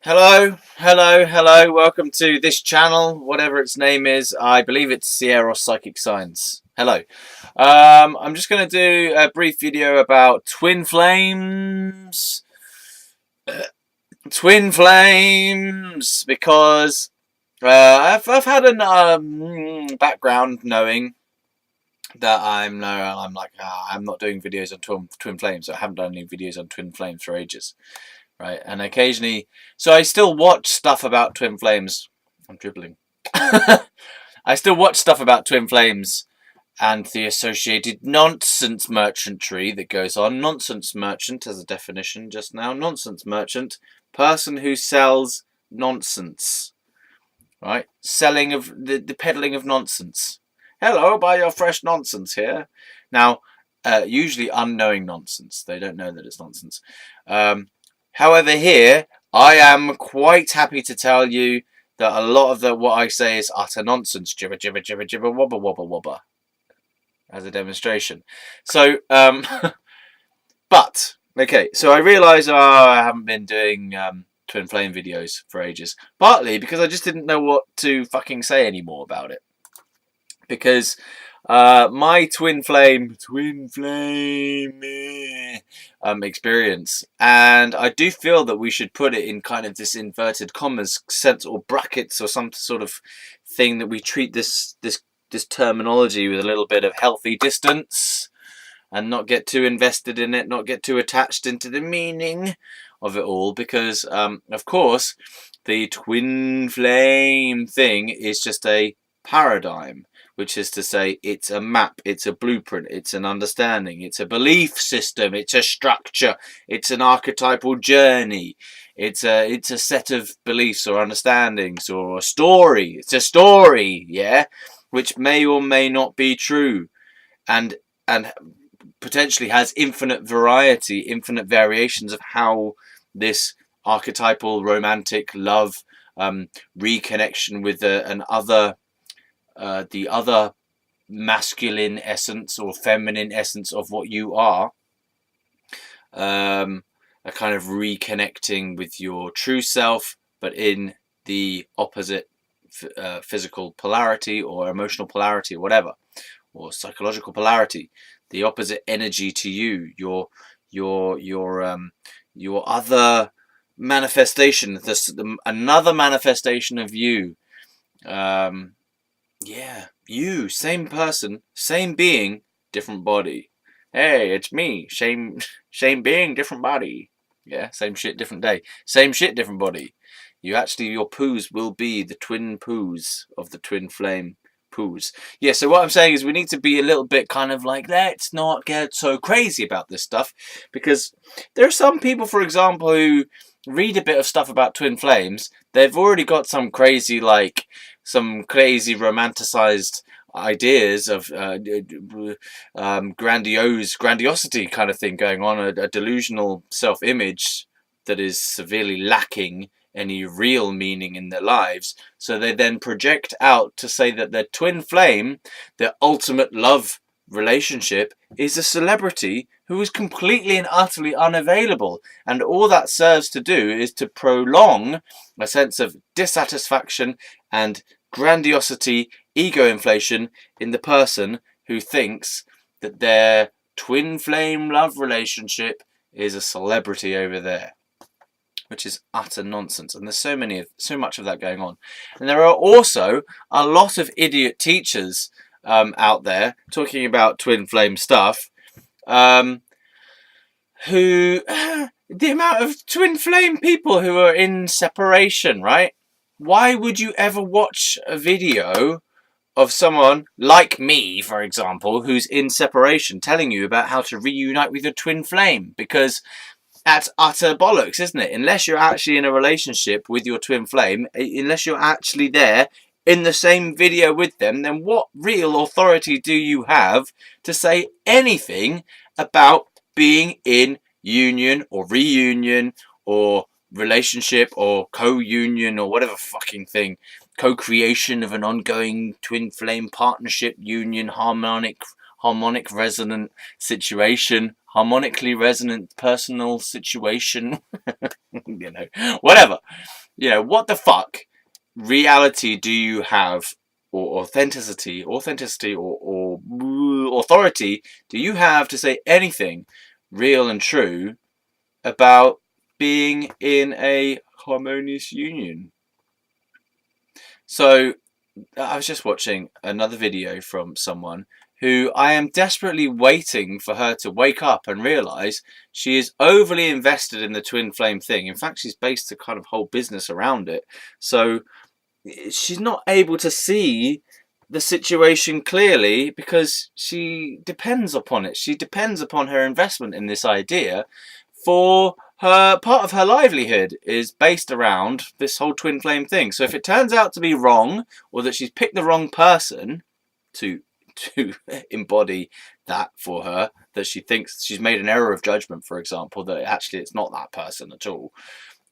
Hello. Welcome to this channel, whatever its name is. I believe it's Psieros.Psychic.Signs. Hello. I'm just going to do a brief video about twin flames. Twin flames, because I've had a background knowing that I'm not doing videos on twin flames. I haven't done any videos on twin flames for ages. Right, and occasionally, so I still watch stuff about twin flames. I'm dribbling. I still watch stuff about twin flames and the associated nonsense merchantry that goes on. Nonsense merchant, as a definition just now. Nonsense merchant, person who sells nonsense. Right, selling of the peddling of nonsense. Hello, buy your fresh nonsense here. Now, usually unknowing nonsense. They don't know that it's nonsense. However, here I am quite happy to tell you that a lot of what I say is utter nonsense, jibber, jibber, jibber, jibber, wobber, wobber, wobber, as a demonstration. So, but okay, so I realise I haven't been doing twin flame videos for ages, partly because I just didn't know what to fucking say anymore about it, because my twin flame experience, and I do feel that we should put it in kind of this inverted commas sense, or brackets, or some sort of thing, that we treat this terminology with a little bit of healthy distance and not get too invested in it, not get too attached into the meaning of it all, because of course the twin flame thing is just a paradigm, which is to say it's a map, it's a blueprint, it's an understanding, it's a belief system, it's a structure, it's an archetypal journey, it's a set of beliefs or understandings, or a story. It's a story, yeah, which may or may not be true, and potentially has infinite variety, infinite variations of how this archetypal romantic love reconnection with the other masculine essence or feminine essence of what you are, a kind of reconnecting with your true self, but in the opposite physical polarity or emotional polarity or whatever, or psychological polarity, the opposite energy to you, your other manifestation, another manifestation of you. Yeah, you, same person, same being, different body. Hey, it's me, same being, different body. Yeah, same shit, different day. Same shit, different body. Your poos will be the twin poos of the twin flame poos. Yeah, so what I'm saying is we need to be a little bit kind of like, let's not get so crazy about this stuff, because there are some people, for example, who read a bit of stuff about twin flames. They've already got some crazy romanticized ideas of grandiosity kind of thing going on, a delusional self-image that is severely lacking any real meaning in their lives. So they then project out to say that their twin flame, their ultimate love relationship, is a celebrity who is completely and utterly unavailable, and all that serves to do is to prolong a sense of dissatisfaction and grandiosity, ego inflation in the person who thinks that their twin flame love relationship is a celebrity over there, which is utter nonsense. And there's so much of that going on. And there are also a lot of idiot teachers out there talking about twin flame stuff, who the amount of twin flame people who are in separation, right? Why would you ever watch a video of someone like me, for example, who's in separation, telling you about how to reunite with your twin flame? Because that's utter bollocks, isn't it? Unless you're actually in a relationship with your twin flame, unless you're actually there in the same video with them, then what real authority do you have to say anything about being in union or reunion or relationship or co-union or whatever fucking thing, co-creation of an ongoing twin flame partnership, union, harmonic resonant situation, harmonically resonant personal situation? you know, whatever. You know, what the fuck reality do you have, or authenticity, or authority do you have to say anything real and true about being in a harmonious union? So I was just watching another video from someone who I am desperately waiting for her to wake up and realise she is overly invested in the twin flame thing. In fact, she's based a kind of whole business around it. So she's not able to see the situation clearly because she depends upon it. She depends upon her investment in this idea for her. Part of her livelihood is based around this whole twin flame thing. So if it turns out to be wrong, or that she's picked the wrong person to embody that for her, that she thinks she's made an error of judgment, for example, that actually it's not that person at all,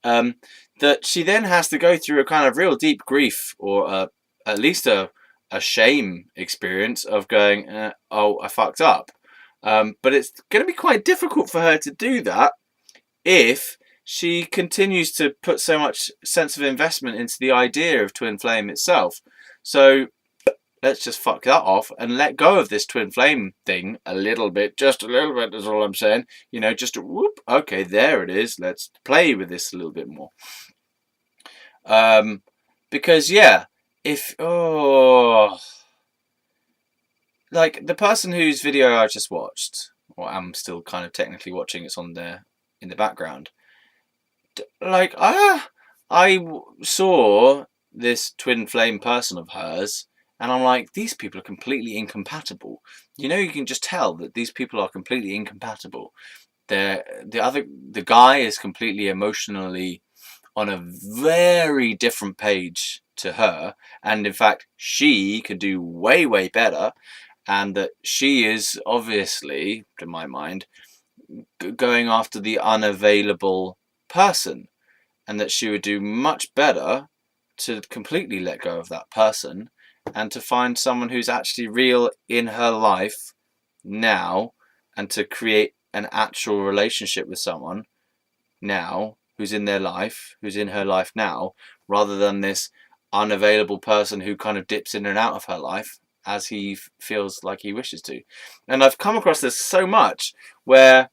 that she then has to go through a kind of real deep grief, or at least a shame experience of going, oh, I fucked up. But it's going to be quite difficult for her to do that if she continues to put so much sense of investment into the idea of twin flame itself. So let's just fuck that off and let go of this twin flame thing a little bit. Just a little bit is all I'm saying. You know, just a whoop. Okay, there it is. Let's play with this a little bit more. Because, yeah, like the person whose video I just watched, or I'm still kind of technically watching, it's on there in the background. Like, I saw this twin flame person of hers, and I'm like, these people are completely incompatible. You know, you can just tell that these people are completely incompatible. The guy is completely emotionally on a very different page to her, and in fact, she could do way, way better, and that she is obviously, to my mind, going after the unavailable person, and that she would do much better to completely let go of that person and to find someone who's actually real in her life now, and to create an actual relationship with someone now who's in their life, who's in her life now, rather than this unavailable person who kind of dips in and out of her life as he feels like he wishes to. And I've come across this so much where,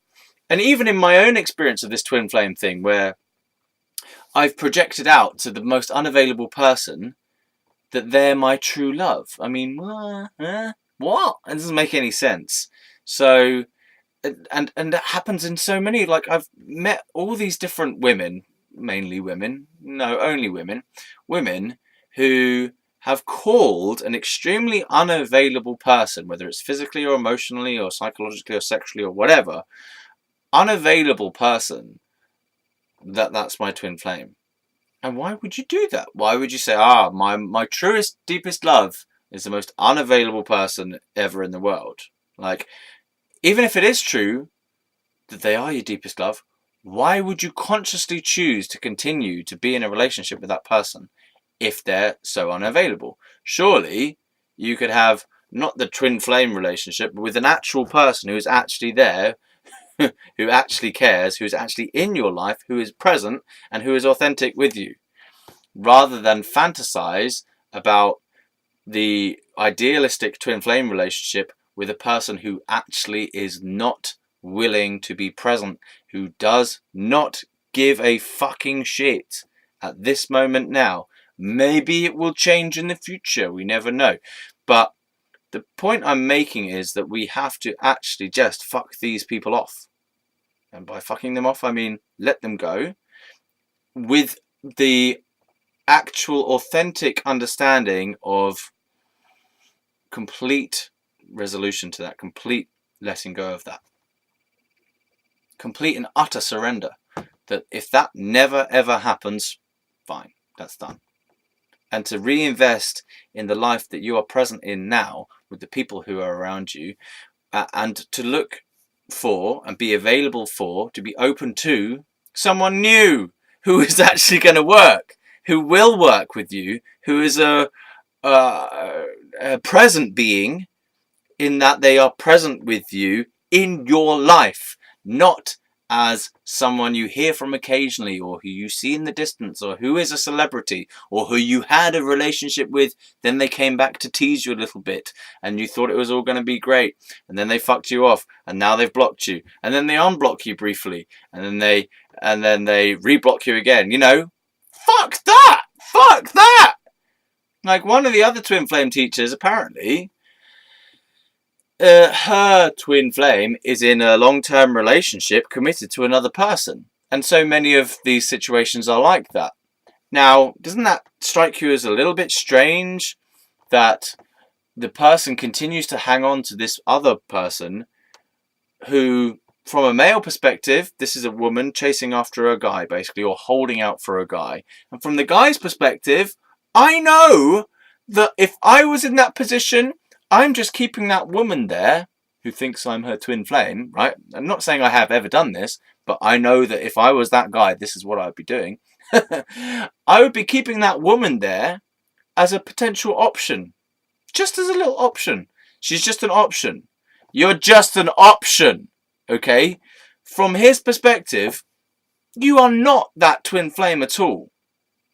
and even in my own experience of this twin flame thing, where I've projected out to the most unavailable person that they're my true love. I mean, what? It doesn't make any sense. So, and that happens in so many, like I've met all these different women, mainly women, no, only women who have called an extremely unavailable person, whether it's physically or emotionally or psychologically or sexually or whatever, unavailable person, that's my twin flame. And why would you do that? Why would you say, my truest, deepest love is the most unavailable person ever in the world? Like, even if it is true that they are your deepest love, why would you consciously choose to continue to be in a relationship with that person if they're so unavailable? Surely you could have not the twin flame relationship, but with an actual person who is actually there, who actually cares, who is actually in your life, who is present, and who is authentic with you, rather than fantasize about the idealistic twin flame relationship with a person who actually is not willing to be present, who does not give a fucking shit at this moment now. Maybe it will change in the future, we never know. But the point I'm making is that we have to actually just fuck these people off. And by fucking them off, I mean let them go with the actual authentic understanding of complete resolution to that, complete letting go of that, complete and utter surrender, that if that never ever happens, fine, that's done. And to reinvest in the life that you are present in now with the people who are around you, and to look for and be available for, to be open to someone new who is actually going to work, who will work with you, who is a present being, in that they are present with you in your life, not as someone you hear from occasionally, or who you see in the distance, or who is a celebrity, or who you had a relationship with, then they came back to tease you a little bit, and you thought it was all going to be great, and then they fucked you off, and now they've blocked you, and then they unblock you briefly, and then they reblock you again. You know, fuck that! Fuck that! Like, one of the other twin flame teachers, apparently, her twin flame is in a long-term relationship committed to another person. And so many of these situations are like that. Now, doesn't that strike you as a little bit strange that the person continues to hang on to this other person who, from a male perspective, this is a woman chasing after a guy, basically, or holding out for a guy. And from the guy's perspective, I know that if I was in that position, I'm just keeping that woman there who thinks I'm her twin flame, right? I'm not saying I have ever done this, but I know that if I was that guy, this is what I'd be doing. I would be keeping that woman there as a potential option. Just as a little option. She's just an option. You're just an option, okay? From his perspective, you are not that twin flame at all.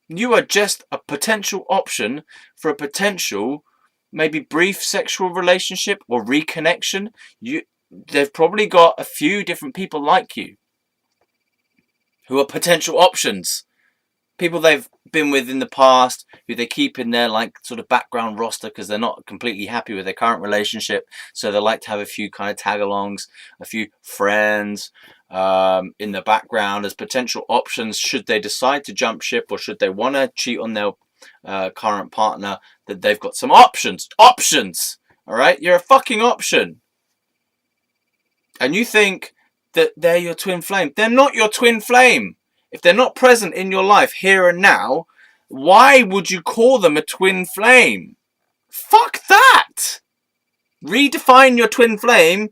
You are just a potential option for a potential, maybe brief sexual relationship or reconnection. They've probably got a few different people like you who are potential options. People they've been with in the past, who they keep in their like sort of background roster because they're not completely happy with their current relationship. So they like to have a few kind of tag-alongs, a few friends in the background as potential options should they decide to jump ship, or should they want to cheat on their current partner, that they've got some options. All right, you're a fucking option, and you think that they're your twin flame. They're not your twin flame. If they're not present in your life here and now, why would you call them a twin flame? Fuck that. Redefine your twin flame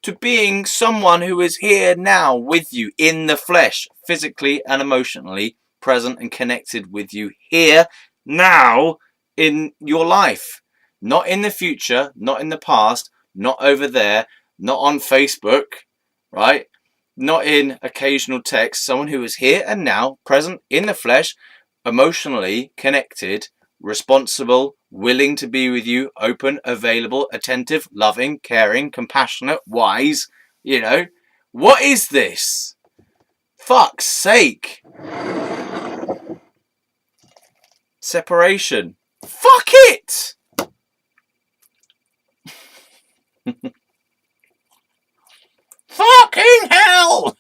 to being someone who is here now with you in the flesh, physically and emotionally present and connected with you here now in your life. Not in the future, not in the past, not over there, not on Facebook, right? Not in occasional text. Someone who is here and now, present in the flesh, emotionally connected, responsible, willing to be with you, open, available, attentive, loving, caring, compassionate, wise. You know, what is this? Fuck's sake. Separation. Fuck it! Fucking hell!